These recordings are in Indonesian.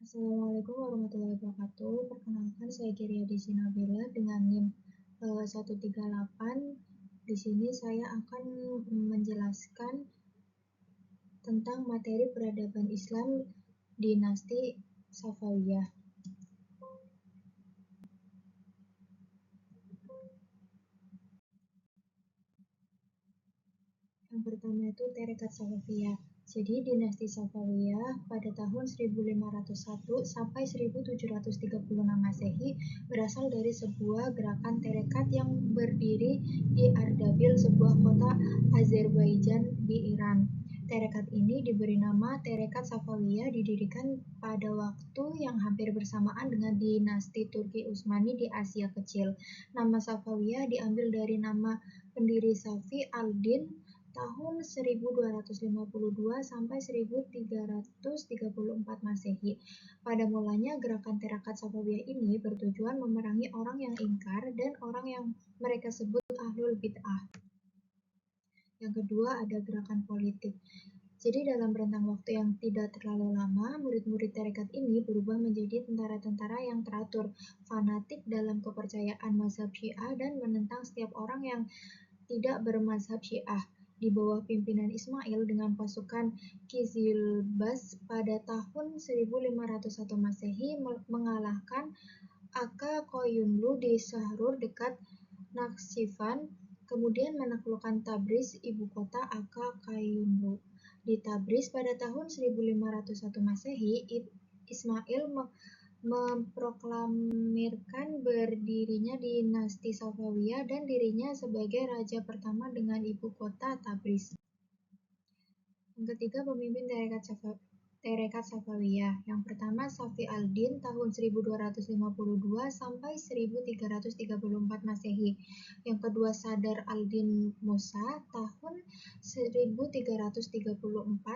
Assalamualaikum warahmatullahi wabarakatuh. Perkenalkan, saya Giriadi Sinabela dengan NIM 138. Di sini saya akan menjelaskan tentang materi peradaban Islam dinasti Safawiyah. Yang pertama itu Tarekat Safawiyah. Jadi dinasti Safawiyah pada tahun 1501 sampai 1736 Masehi berasal dari sebuah gerakan tarekat yang berdiri di Ardabil, sebuah kota Azerbaijan di Iran. Tarekat ini diberi nama Tarekat Safawiyah, didirikan pada waktu yang hampir bersamaan dengan dinasti Turki Utsmani di Asia Kecil. Nama Safawiyah diambil dari nama pendiri Safi al-Din tahun 1252 sampai 1334 Masehi. Pada mulanya, gerakan Tarekat Safawiyah ini bertujuan memerangi orang yang ingkar dan orang yang mereka sebut ahlul bid'ah. Yang kedua ada gerakan politik. Jadi dalam rentang waktu yang tidak terlalu lama, murid-murid tarekat ini berubah menjadi tentara-tentara yang teratur, fanatik dalam kepercayaan mazhab Syiah dan menentang setiap orang yang tidak bermazhab Syiah. Di bawah pimpinan Ismail dengan pasukan Kizilbas pada tahun 1501 Masehi mengalahkan Aka Koyunlu di Sahrur dekat Nakhchivan, kemudian menaklukkan Tabriz, ibu kota Aka Koyunlu. Di Tabriz pada tahun 1501 Masehi, Ismail memproklamirkan berdirinya dinasti Safawiyah dan dirinya sebagai raja pertama dengan ibu kota Tabriz. Yang ketiga, pemimpin Tarekat Safawiyah. Yang pertama, Safi al-Din tahun 1252 sampai 1334 Masehi. Yang kedua, Sadar al-Din Musa tahun 1334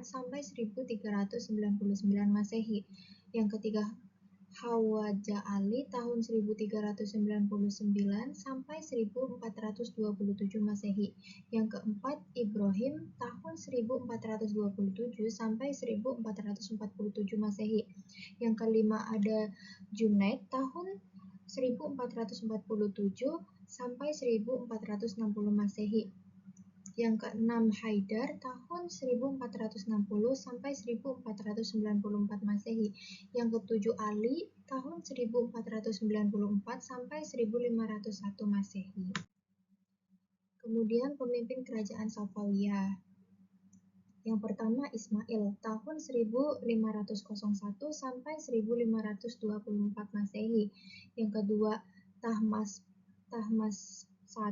sampai 1399 Masehi. Yang ketiga, Hawaja Ali tahun 1399 sampai 1427 Masehi. Yang keempat, Ibrahim tahun 1427 sampai 1447 Masehi. Yang kelima ada Junaid tahun 1447 sampai 1460 Masehi. Yang keenam, Haidar tahun 1460 sampai 1494 Masehi. Yang ketujuh, Ali tahun 1494 sampai 1501 Masehi. Kemudian pemimpin kerajaan Safawiyah. Yang pertama, Ismail tahun 1501 sampai 1524 Masehi. Yang kedua, Tahmas I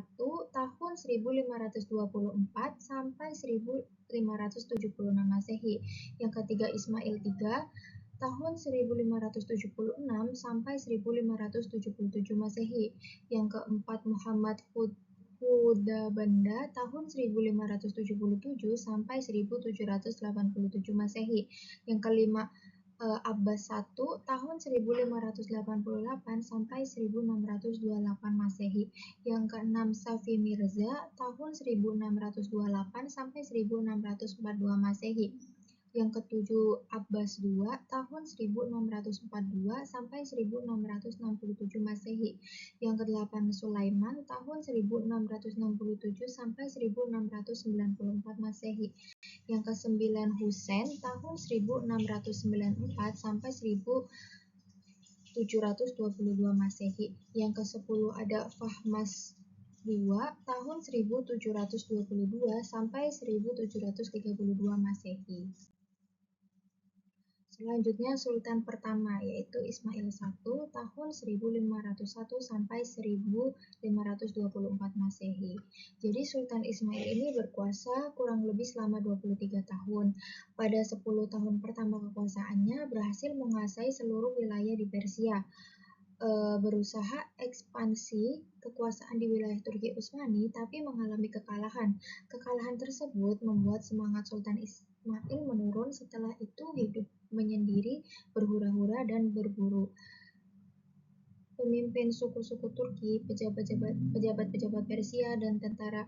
tahun 1524 sampai 1576 Masehi. Yang ketiga, Ismail III tahun 1576 sampai 1577 Masehi. Yang keempat, Muhammad Hudabanda tahun 1577 sampai 1787 Masehi. Yang kelima, Abbas I tahun 1588 sampai 1628 Masehi. Yang keenam, Safi Mirza tahun 1628 sampai 1642 Masehi. Yang ketujuh, Abbas II tahun 1642 sampai 1667 Masehi. Yang kedelapan, Sulaiman tahun 1667 sampai 1694 Masehi. Yang kesembilan, Husain tahun 1694 sampai 1722 Masehi. Yang kesepuluh ada Fahmas II tahun 1722 sampai 1732 Masehi. Selanjutnya Sultan pertama yaitu Ismail I tahun 1501 sampai 1524 Masehi. Jadi Sultan Ismail ini berkuasa kurang lebih selama 23 tahun. Pada 10 tahun pertama kekuasaannya berhasil menguasai seluruh wilayah di Persia. Berusaha ekspansi kekuasaan di wilayah Turki Utsmani tapi mengalami kekalahan. Kekalahan tersebut membuat semangat Sultan Ismail menurun. Setelah itu hidup menyendiri, berhura-hura dan berburu. Pemimpin suku-suku Turki, pejabat-pejabat Persia dan tentara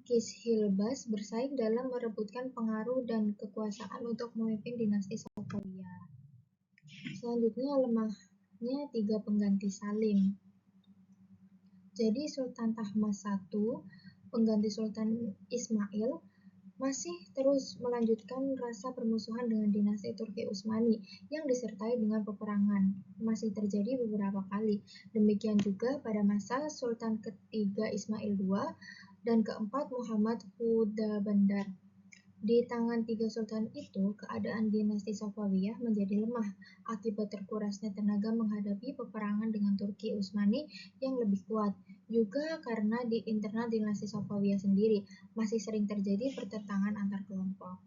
Kizilbas bersaing dalam merebutkan pengaruh dan kekuasaan untuk memimpin dinasti Safawiyah. Selanjutnya lemahnya 3 pengganti Salim. Jadi Sultan Tahmasp I, pengganti Sultan Ismail, masih terus melanjutkan rasa permusuhan dengan dinasti Turki Utsmani yang disertai dengan peperangan. Masih terjadi beberapa kali. Demikian juga pada masa Sultan ketiga Ismail II dan keempat Muhammad Hudabandar. Di tangan tiga sultan itu, keadaan dinasti Safawiyah menjadi lemah akibat terkurasnya tenaga menghadapi peperangan dengan Turki Utsmani yang lebih kuat. Juga karena di internal dinasti Safawiyah sendiri masih sering terjadi pertentangan antar kelompok.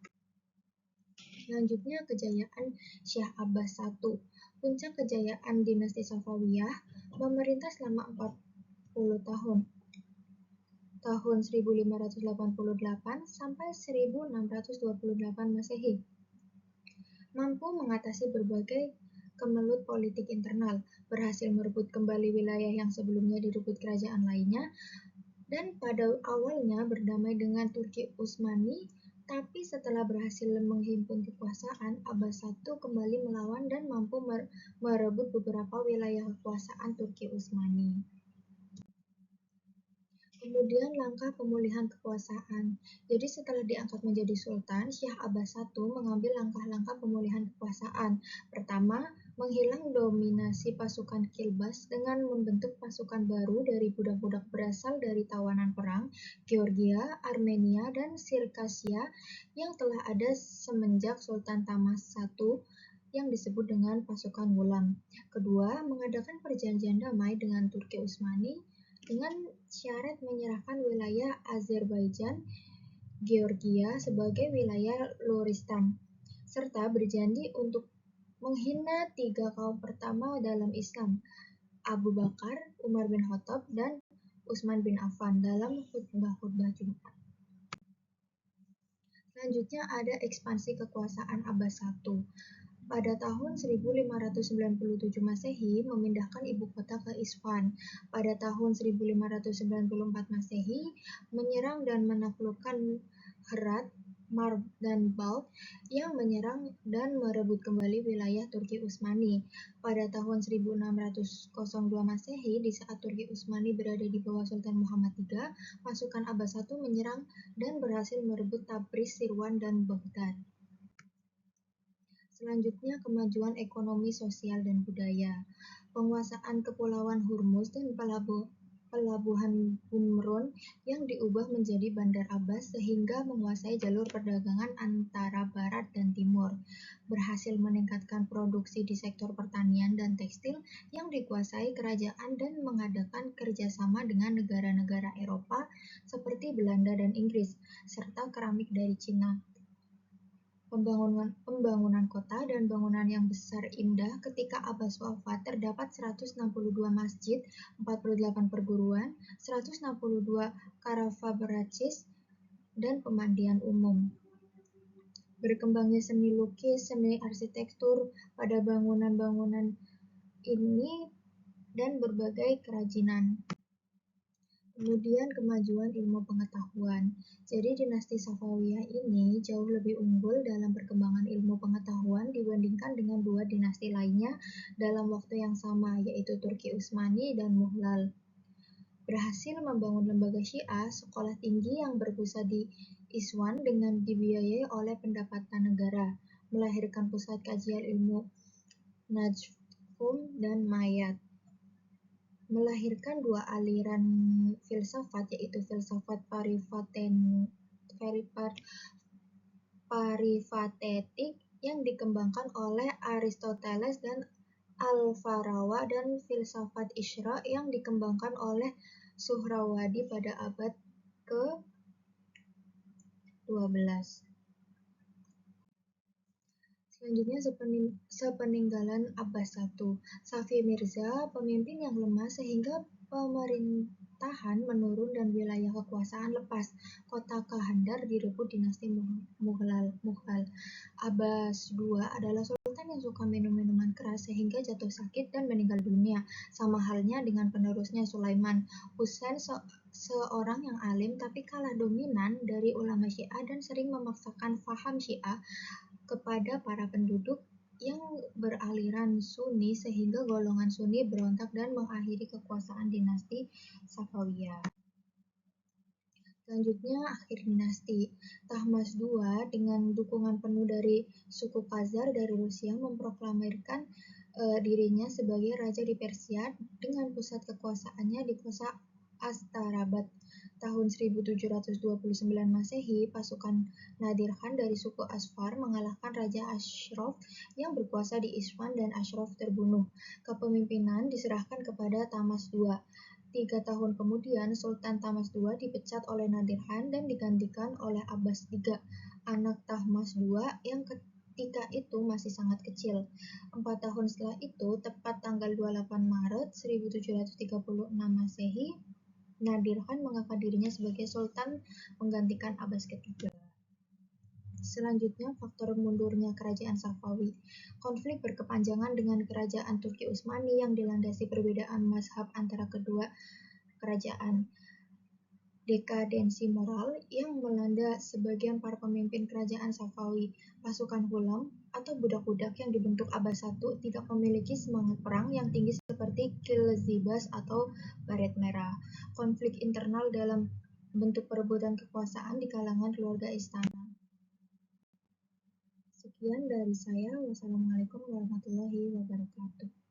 Selanjutnya, kejayaan Syekh Abbas I. Puncak kejayaan dinasti Safawiyah memerintah selama 40 tahun. Tahun 1588 sampai 1628 Masehi, mampu mengatasi berbagai kemelut politik internal, berhasil merebut kembali wilayah yang sebelumnya direbut kerajaan lainnya, dan pada awalnya berdamai dengan Turki Utsmani, tapi setelah berhasil menghimpun kekuasaan, Abbas I kembali melawan dan mampu merebut beberapa wilayah kekuasaan Turki Utsmani. Kemudian langkah pemulihan kekuasaan. Jadi setelah diangkat menjadi sultan, Syekh Abbas I mengambil langkah-langkah pemulihan kekuasaan. Pertama, menghilang dominasi pasukan Kilbas dengan membentuk pasukan baru dari budak-budak berasal dari tawanan perang Georgia, Armenia, dan Sirkasia yang telah ada semenjak Sultan Tahmasp I yang disebut dengan pasukan Gulam. Kedua, mengadakan perjanjian damai dengan Turki Utsmani dengan syarat menyerahkan wilayah Azerbaijan, Georgia sebagai wilayah Luristan, serta berjanji untuk menghina 3 kaum pertama dalam Islam, Abu Bakar, Umar bin Khattab, dan Utsman bin Affan dalam khutbah-khutbah Jumat. Selanjutnya ada ekspansi kekuasaan Abbas I. Pada tahun 1597 Masehi memindahkan ibu kota ke Isfahan. Pada tahun 1594 Masehi menyerang dan menaklukkan Herat, Marv, dan Balkh yang menyerang dan merebut kembali wilayah Turki Utsmani. Pada tahun 1602 Masehi, di saat Turki Utsmani berada di bawah Sultan Muhammad III, pasukan Abbas I menyerang dan berhasil merebut Tabriz, Sirwan, dan Baghdad. Selanjutnya, kemajuan ekonomi, sosial, dan budaya. Penguasaan Kepulauan Hormuz dan pelabuhan Qumrun yang diubah menjadi Bandar Abbas sehingga menguasai jalur perdagangan antara barat dan timur. Berhasil meningkatkan produksi di sektor pertanian dan tekstil yang dikuasai kerajaan dan mengadakan kerjasama dengan negara-negara Eropa seperti Belanda dan Inggris, serta keramik dari Cina. Pembangunan kota dan bangunan yang besar indah. Ketika Abbas wafat, terdapat 162 masjid, 48 perguruan, 162 karavabaracis, dan pemandian umum. Berkembangnya seni lukis, seni arsitektur pada bangunan-bangunan ini, dan berbagai kerajinan. Kemudian kemajuan ilmu pengetahuan. Jadi dinasti Safawiyah ini jauh lebih unggul dalam perkembangan ilmu pengetahuan dibandingkan dengan dua dinasti lainnya dalam waktu yang sama, yaitu Turki Utsmani dan Muhlal. Berhasil membangun lembaga Syiah, sekolah tinggi yang berpusat di Iswan dengan dibiayai oleh pendapatan negara, melahirkan pusat kajian ilmu Najm dan Mayat, melahirkan dua aliran filsafat, yaitu filsafat parifatetik yang dikembangkan oleh Aristoteles dan Al-Farawa, dan filsafat Isyra yang dikembangkan oleh Suhrawadi pada abad ke-12. Selanjutnya, sepeninggalan Abbas I, Safi Mirza, pemimpin yang lemah sehingga pemerintahan menurun dan wilayah kekuasaan lepas. Kota Kandahar direbut dinasti Mughal. Abbas II adalah sultan yang suka minum minuman keras sehingga jatuh sakit dan meninggal dunia. Sama halnya dengan penerusnya Sulaiman. Husain seorang yang alim tapi kalah dominan dari ulama Syiah dan sering memaksakan faham Syiah kepada para penduduk yang beraliran Sunni sehingga golongan Sunni berontak dan mengakhiri kekuasaan dinasti Safawiyah. Selanjutnya, akhir dinasti. Tahmasp II dengan dukungan penuh dari suku Khazar dari Rusia memproklamirkan dirinya sebagai raja di Persia dengan pusat kekuasaannya di kota Astarabat. Tahun 1729 Masehi, pasukan Nadir Khan dari suku Asfar mengalahkan Raja Ashraf yang berkuasa di Isfahan dan Ashraf terbunuh. Kepemimpinan diserahkan kepada Tahmasp II. 3 tahun kemudian, Sultan Tahmasp II dipecat oleh Nadir Khan dan digantikan oleh Abbas III, anak Tahmasp II yang ketika itu masih sangat kecil. 4 tahun setelah itu, tepat tanggal 28 Maret 1736 Masehi, Nadir Khan mengangkat dirinya sebagai Sultan menggantikan Abbas III. Selanjutnya, faktor mundurnya kerajaan Safawi. Konflik berkepanjangan dengan kerajaan Turki Utsmani yang dilandasi perbedaan mazhab antara kedua kerajaan. Dekadensi moral yang melanda sebagian para pemimpin kerajaan Safawi. Pasukan Hulam atau budak-budak yang dibentuk Abbas I tidak memiliki semangat perang yang tinggi seperti Qilzibas atau Baret Merah. Konflik internal dalam bentuk perebutan kekuasaan di kalangan keluarga istana. Sekian dari saya. Wassalamualaikum warahmatullahi wabarakatuh.